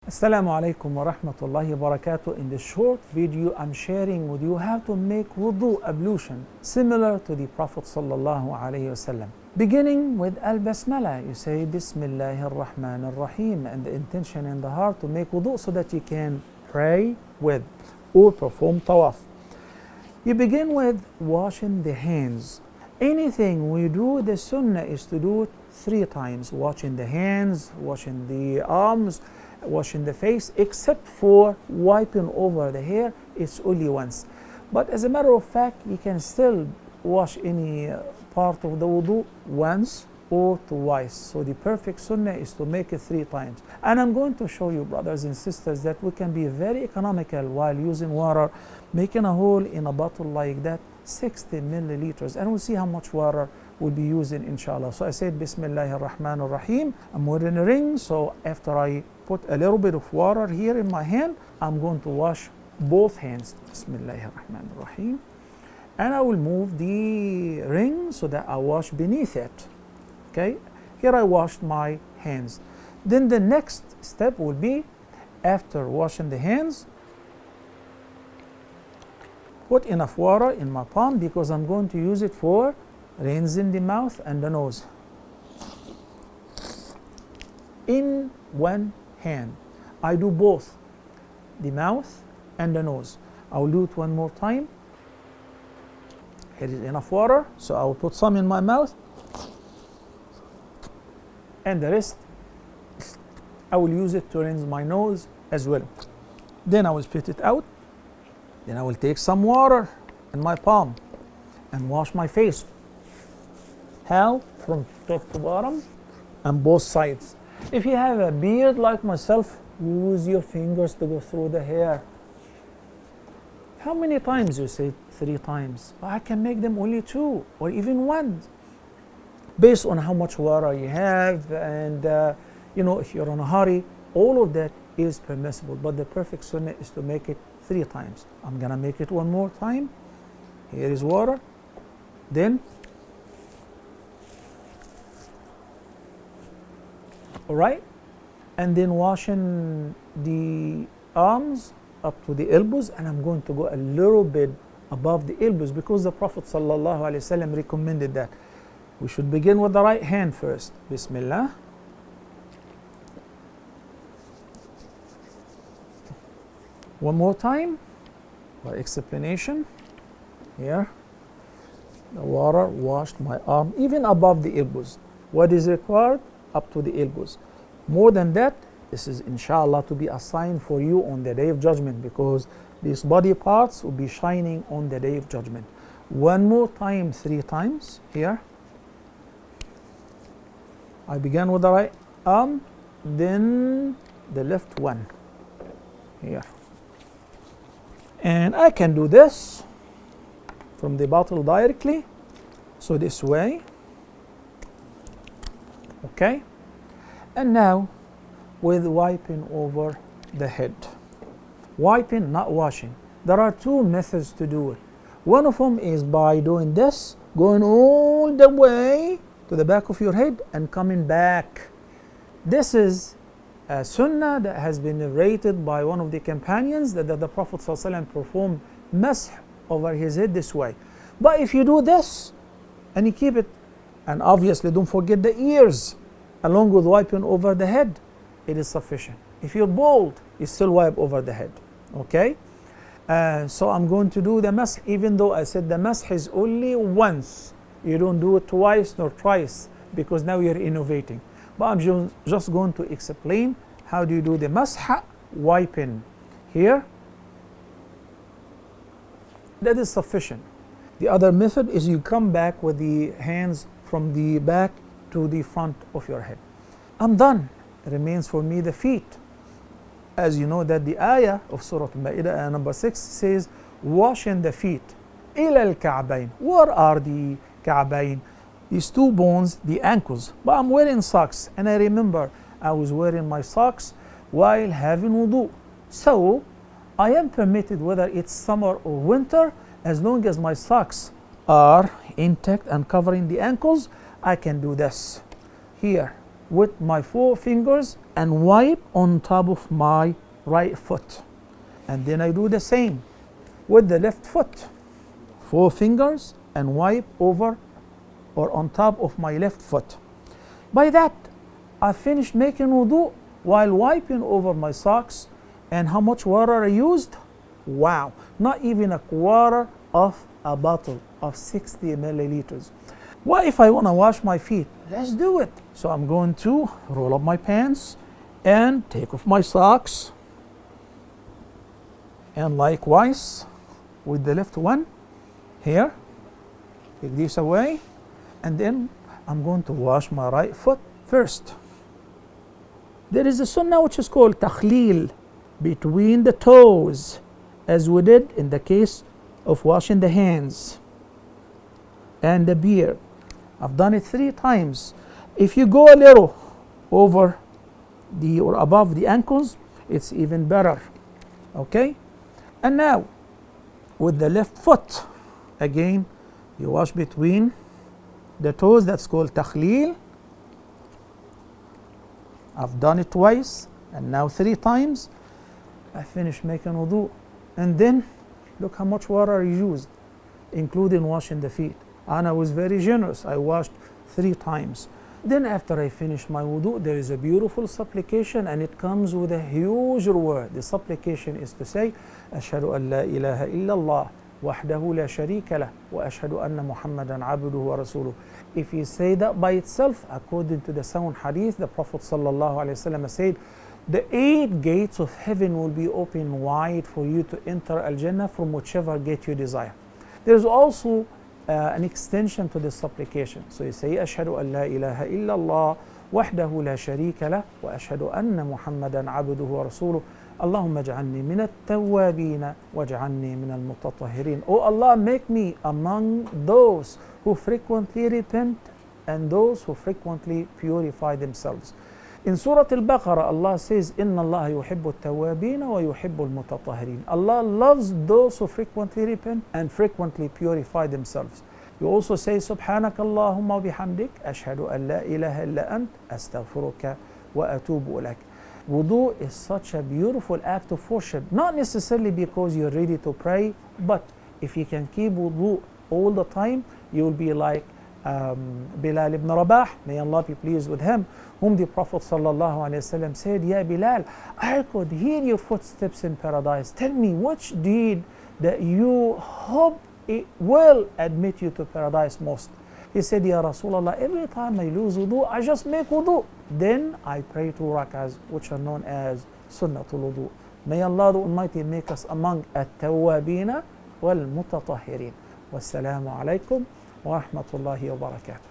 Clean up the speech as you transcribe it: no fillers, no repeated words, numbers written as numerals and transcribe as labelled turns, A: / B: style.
A: Assalamu alaikum wa rahmatullahi wa barakatuh. In this short video, I'm sharing with you how to make wudu ablution similar to the Prophet sallallahu alaihi wasallam. Beginning with al-basmala, you say Bismillahir Rahmanir Rahim, and the intention in the heart to make wudu so that you can pray with or perform tawaf. You begin with washing the hands. Anything we do, the sunnah is to do it 3 times: washing the hands, washing the arms, washing the face, except for wiping over the hair. It's only once. But as a matter of fact, you can still wash any part of the wudu once or twice. So the perfect sunnah is to make it 3 times. And I'm going to show you, brothers and sisters, that we can be very economical while using water, making a hole in a bottle like that, 60 milliliters, and we'll see how much water we'll be using, inshallah. So I said Bismillahir Rahmanir Rahim. I'm wearing a ring, so after I put a little bit of water here in my hand, I'm going to wash both hands. Bismillahir Rahmanir Rahim. And I will move the ring so that I wash beneath it. Okay, here I washed my hands. Then the next step will be, after washing the hands, put enough water in my palm because I'm going to use it for rinsing the mouth and the nose. In one hand, I do both the mouth and the nose. I will do it one more time. Here is enough water, so I will put some in my mouth, and the rest I will use it to rinse my nose as well. Then I will spit it out. Then I will take some water in my palm and wash my face. How? From top to bottom and both sides. If you have a beard like myself, use your fingers to go through the hair. How many times? You say 3 times. But I can make them only 2 or even 1, based on how much water you have, and if you're in a hurry, all of that is permissible. But the perfect sunnah is to make it 3 times. I'm gonna make it one more time. Here is water. Then, all right, and then washing the arms up to the elbows, and I'm going to go a little bit above the elbows because the Prophet sallallahu alaihi wasallam recommended that. We should begin with the right hand first. Bismillah. One more time for explanation. Here, the water washed my arm even above the elbows. What is required? Up to the elbows. More than that, this is inshallah to be a sign for you on the day of judgment, because these body parts will be shining on the day of judgment. One more time, 3 times. Here, I began with the right arm, then the left one. Here. And I can do this from the bottle directly. So this way. Okay. And now with wiping over the head. Wiping, not washing. There are 2 methods to do it. One of them is by doing this, going all the way to the back of your head and coming back. This is a sunnah that has been narrated by one of the companions that the Prophet ﷺ performed mash over his head this way. But if you do this and you keep it, and obviously don't forget the ears, along with wiping over the head, it is sufficient. If you're bald, you still wipe over the head. Okay? So I'm going to do the mash, even though I said the mash is only once. You don't do it twice nor thrice, because now you're innovating. But I'm just going to explain how do you do the masha, wiping here. That is sufficient. The other method is you come back with the hands from the back to the front of your head. I'm done. It remains for me the feet. As you know that the ayah of Surah Al-Ma'idah, number 6, says, washing the feet. إِلَى الْكَعْبَيْنِ. What are the Ka'bayn? These 2 bones, the ankles. But I'm wearing socks, and I remember I was wearing my socks while having wudu. So I am permitted, whether it's summer or winter, as long as my socks are intact and covering the ankles, I can do this. Here, with my 4 fingers and wipe on top of my right foot. And then I do the same with the left foot. 4 fingers and wipe over or on top of my left foot. By that, I finished making wudu while wiping over my socks. And how much water I used? Wow, not even a quarter of a bottle of 60 milliliters. What if I want to wash my feet? Let's do it. So I'm going to roll up my pants and take off my socks. And likewise with the left one, here, take this away. And then I'm going to wash my right foot first. There is a sunnah which is called takhleel, between the toes, as we did in the case of washing the hands and the beard. I've done it 3 times. If you go a little over the or above the ankles, it's even better. Okay? And now, with the left foot, again, you wash between the toes. That's called takhleel. I've done it twice, and now 3 times. I finished making wudu. And then, look how much water I used, including washing the feet. And I was very generous. I washed 3 times. Then after I finished my wudu, there is a beautiful supplication, and it comes with a huge reward. The supplication is to say, أشهد أن لا إله إلا الله وحده لا شريك له وأشهد أن محمدا عبده ورسوله. If you say that by itself, according to the sound hadith, the Prophet ﷺ said, the 8 gates of heaven will be open wide for you to enter Al-Jannah from whichever gate you desire. There is also an extension to the supplication. So you say, أشهد أن لا إله إلا الله وحده لا شريك له وأشهد أن محمدا عبده ورسوله اللهم اجعلني من التوابين واجعلني من المتطهرين. Oh Allah, make me among those who frequently repent and those who frequently purify themselves. In Surah Al-Baqarah, Allah says, إن الله يحب التوابين ويحب المتطهرين. Allah loves those who frequently repent and frequently purify themselves. You also say, سبحانك اللهم وبحمدك أشهد أن لا إله إلا أنت أستغفرك وأتوب إليك. Wudu is such a beautiful act of worship, not necessarily because you're ready to pray, but if you can keep wudu all the time, you'll be like Bilal ibn Rabah, may Allah be pleased with him, whom the Prophet ﷺ said, Ya Bilal, I could hear your footsteps in paradise. Tell me which deed that you hope it will admit you to paradise most. He said, Ya Rasulullah, every time I lose wudu, I just make wudu. Then I pray 2 rak'ahs, which are known as Sunnatul Wudu. May Allah the Almighty make us among at-tawwabina wal-mutatahhirin. Wassalamu alaikum wa rahmatullahi wa barakatuh.